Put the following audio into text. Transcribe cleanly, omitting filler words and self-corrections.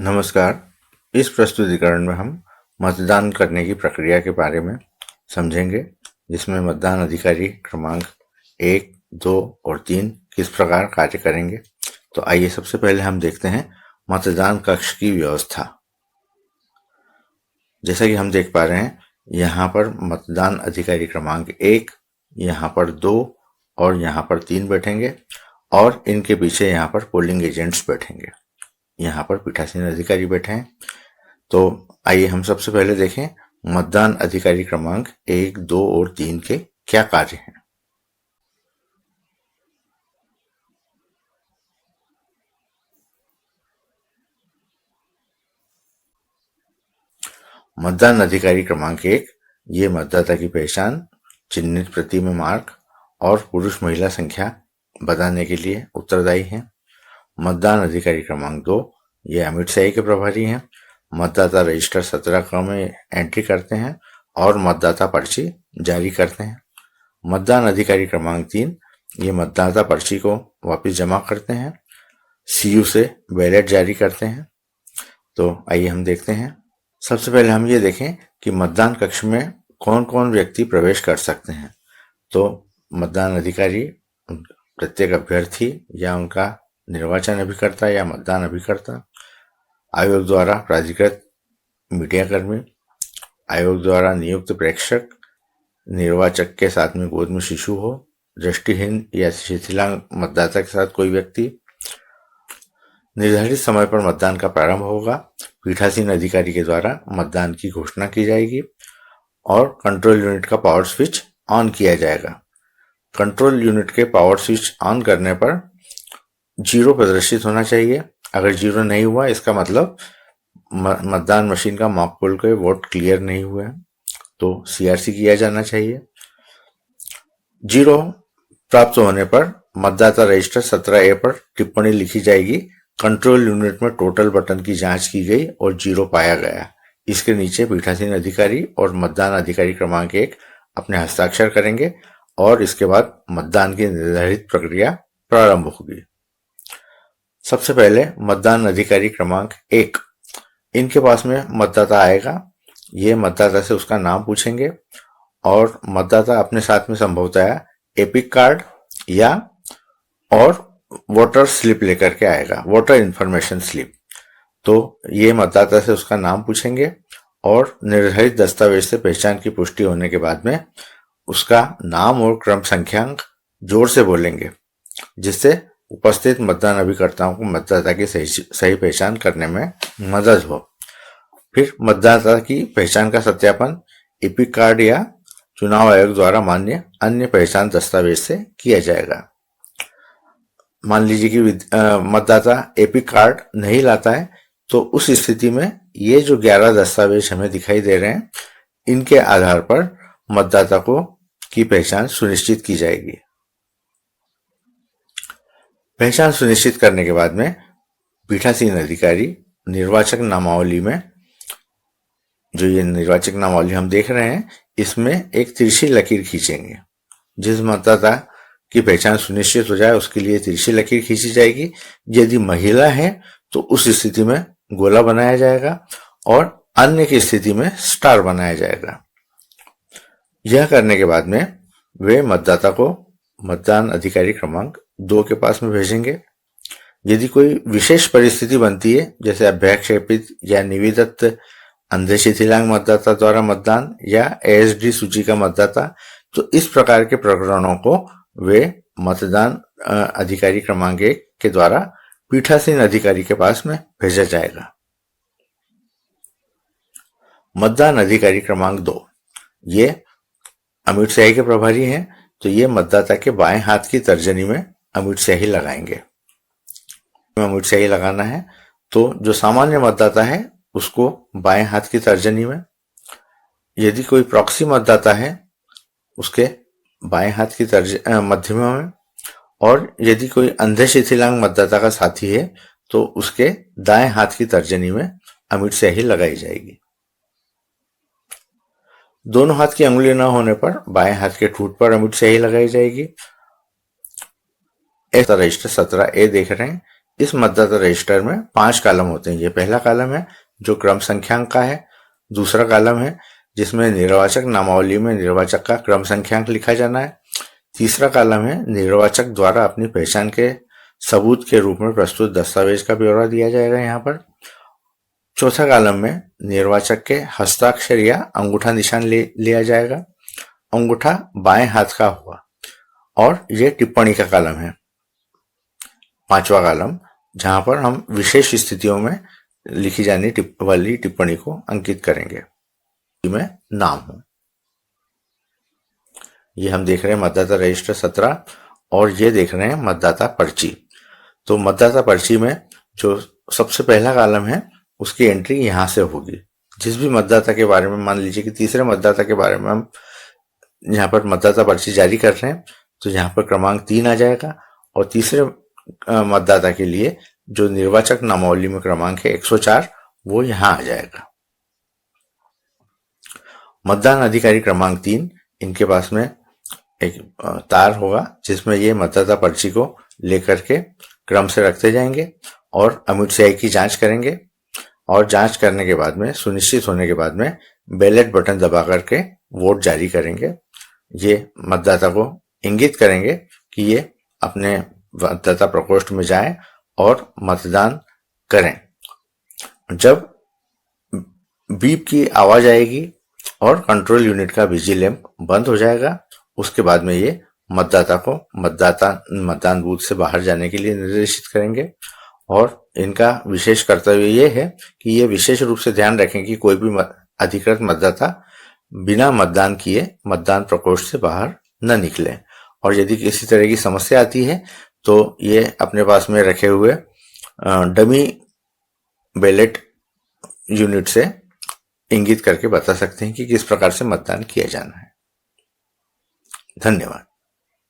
नमस्कार। इस प्रस्तुतिकरण में हम मतदान करने की प्रक्रिया के बारे में समझेंगे, जिसमें मतदान अधिकारी क्रमांक 1, 2 और 3 किस प्रकार कार्य करेंगे। तो आइए सबसे पहले हम देखते हैं मतदान कक्ष की व्यवस्था। जैसा कि हम देख पा रहे हैं, यहाँ पर मतदान अधिकारी क्रमांक 1, यहाँ पर 2 और यहाँ पर 3 बैठेंगे और इनके पीछे यहाँ पर पोलिंग एजेंट्स बैठेंगे। यहाँ पर पीठासीन अधिकारी बैठे हैं। तो आइए हम सबसे पहले देखें मतदान अधिकारी क्रमांक 1, 2 और 3 के क्या कार्य हैं। मतदान अधिकारी क्रमांक 1 ये मतदाता की पहचान, चिन्हित प्रति में मार्क और पुरुष महिला संख्या बताने के लिए उत्तरदायी हैं। मतदान अधिकारी क्रमांक 2 ये अमिट शाही के प्रभारी हैं। मतदाता रजिस्टर 17 में एंट्री करते हैं और मतदाता पर्ची जारी करते हैं। मतदान अधिकारी क्रमांक 3 ये मतदाता पर्ची को वापस जमा करते हैं, सीयू से बैलेट जारी करते हैं। तो आइए हम देखते हैं। सबसे पहले हम ये देखें कि मतदान कक्ष में कौन कौन व्यक्ति प्रवेश कर सकते हैं। तो मतदान अधिकारी, प्रत्येक अभ्यर्थी या उनका निर्वाचन अभिकर्ता या मतदान अभिकर्ता, आयोग द्वारा प्राधिकृत मीडिया कर्मी, आयोग द्वारा नियुक्त प्रेक्षक, निर्वाचक के साथ में गोद में शिशु हो, दृष्टिहीन या शिथिलांग मतदाता के साथ कोई व्यक्ति। निर्धारित समय पर मतदान का प्रारंभ होगा। पीठासीन अधिकारी के द्वारा मतदान की घोषणा की जाएगी और कंट्रोल यूनिट का पावर स्विच ऑन किया जाएगा। कंट्रोल यूनिट के पावर स्विच ऑन करने पर 0 प्रदर्शित होना चाहिए। अगर 0 नहीं हुआ, इसका मतलब मतदान मशीन का मॉक पोल के वोट क्लियर नहीं हुए हैं, तो सीआरसी किया जाना चाहिए। 0 प्राप्त होने पर मतदाता रजिस्टर 17A पर टिप्पणी लिखी जाएगी, कंट्रोल यूनिट में टोटल बटन की जांच की गई और 0 पाया गया। इसके नीचे पीठासीन अधिकारी और मतदान अधिकारी क्रमांक 1 अपने हस्ताक्षर करेंगे और इसके बाद मतदान की निर्धारित प्रक्रिया प्रारंभ होगी। सबसे पहले मतदान अधिकारी क्रमांक 1, इनके पास में मतदाता आएगा। ये मतदाता से उसका नाम पूछेंगे और मतदाता अपने साथ में संभवतः एपिक कार्ड या और वोटर स्लिप लेकर के आएगा, वोटर इन्फॉर्मेशन स्लिप। तो ये मतदाता से उसका नाम पूछेंगे और निर्धारित दस्तावेज से पहचान की पुष्टि होने के बाद में उसका नाम और क्रम संख्यांक जोर से बोलेंगे, जिससे उपस्थित मतदान अभिकर्ताओं को मतदाता की सही पहचान करने में मदद हो। फिर मतदाता की पहचान का सत्यापन एपिक कार्ड या चुनाव आयोग द्वारा मान्य अन्य पहचान दस्तावेज से किया जाएगा। मान लीजिए कि मतदाता एपिक कार्ड नहीं लाता है, तो उस स्थिति में ये जो 11 दस्तावेज हमें दिखाई दे रहे हैं, इनके आधार पर मतदाता की पहचान सुनिश्चित की जाएगी। पहचान सुनिश्चित करने के बाद में पीठासीन अधिकारी निर्वाचक नामावली में, जो ये निर्वाचक नामावली हम देख रहे हैं, इसमें एक तिरछी लकीर खींचेंगे। जिस मतदाता की पहचान सुनिश्चित हो जाए उसके लिए तिरछी लकीर खींची जाएगी। यदि महिला है तो उस स्थिति में गोला बनाया जाएगा और अन्य की स्थिति में स्टार बनाया जाएगा। यह करने के बाद में वे मतदाता को मतदान अधिकारी क्रमांक 2 के पास में भेजेंगे। यदि कोई विशेष परिस्थिति बनती है, जैसे अभ्याक्षेपित या निविदत्त अंधे शिथिलांग मतदाता द्वारा मतदान या एएसडी सूची का मतदाता, तो इस प्रकार के प्रकरणों को वे मतदान अधिकारी क्रमांक 1 के द्वारा पीठासीन अधिकारी के पास में भेजा जाएगा। मतदान अधिकारी क्रमांक 2 ये अमिट शाही के प्रभारी हैं, तो ये मतदाता के बाएं हाथ की तर्जनी में अमिट शाही लगाएंगे। अमिट शाही लगाना है तो जो सामान्य मतदाता है उसको बाएं हाथ की तर्जनी में, यदि कोई प्रॉक्सी मतदाता है उसके बाएं हाथ की मध्यमा में, और यदि कोई अंधे शिथिलांग मतदाता का साथी है तो उसके दाएं हाथ की तर्जनी में अमिट शाही लगाई जाएगी। दोनों हाथ की अंगुली न होने पर बाएं हाथ के ठूंठ पर अमिट शाही लगाई जाएगी। रजिस्टर 17A देख रहे हैं, इस मतदाता रजिस्टर में 5 कॉलम होते हैं। ये पहला कॉलम है जो क्रम संख्यांक का है, दूसरा कॉलम है जिसमें निर्वाचक नामावली में निर्वाचक का क्रम संख्यांक लिखा जाना है, तीसरा कॉलम है निर्वाचक द्वारा अपनी पहचान के सबूत के रूप में प्रस्तुत दस्तावेज का ब्यौरा दिया जाएगा यहाँ पर, चौथा कॉलम में निर्वाचक के हस्ताक्षर या अंगूठा निशान लिया जाएगा, अंगूठा बाएं हाथ का होगा, और ये टिप्पणी का कॉलम है, पांचवा कॉलम जहां पर हम विशेष स्थितियों में लिखी जाने वाली टिप्पणी को अंकित करेंगे में नाम हो। ये हम देख रहे हैं मतदाता रजिस्टर 17 और ये देख रहे हैं मतदाता पर्ची। तो मतदाता पर्ची में जो सबसे पहला कॉलम है उसकी एंट्री यहां से होगी। जिस भी मतदाता के बारे में, मान लीजिए कि तीसरे मतदाता के बारे में हम यहाँ पर मतदाता पर्ची जारी कर रहे हैं, तो यहाँ पर क्रमांक 3 आ जाएगा, और तीसरे मतदाता के लिए जो निर्वाचक नामावली में क्रमांक है 104 वो यहाँ आ जाएगा। मतदान अधिकारी क्रमांक 3, इनके पास में एक तार होगा जिसमें ये मतदाता पर्ची को लेकर के क्रम से रखते जाएंगे और अमिट स्याही की जांच करेंगे, और जांच करने के बाद में सुनिश्चित होने के बाद में बैलेट बटन दबा करके वोट जारी करेंगे। ये मतदाता को इंगित करेंगे कि ये अपने मतदाता प्रकोष्ठ में जाएं और मतदान करें। जब बीप की आवाज आएगी और कंट्रोल यूनिट का बिजली लैंप बंद हो जाएगा, उसके बाद में ये मतदाता को मतदान बूथ से बाहर जाने के लिए निर्देशित करेंगे। और इनका विशेष कर्तव्य ये है कि ये विशेष रूप से ध्यान रखें कि कोई भी अधिकृत मतदाता बिना मतदान किए मतदान प्रकोष्ठ से बाहर न निकले, और यदि किसी तरह की समस्या आती है तो ये अपने पास में रखे हुए डमी बैलेट यूनिट से इंगित करके बता सकते हैं कि किस प्रकार से मतदान किया जाना है। धन्यवाद।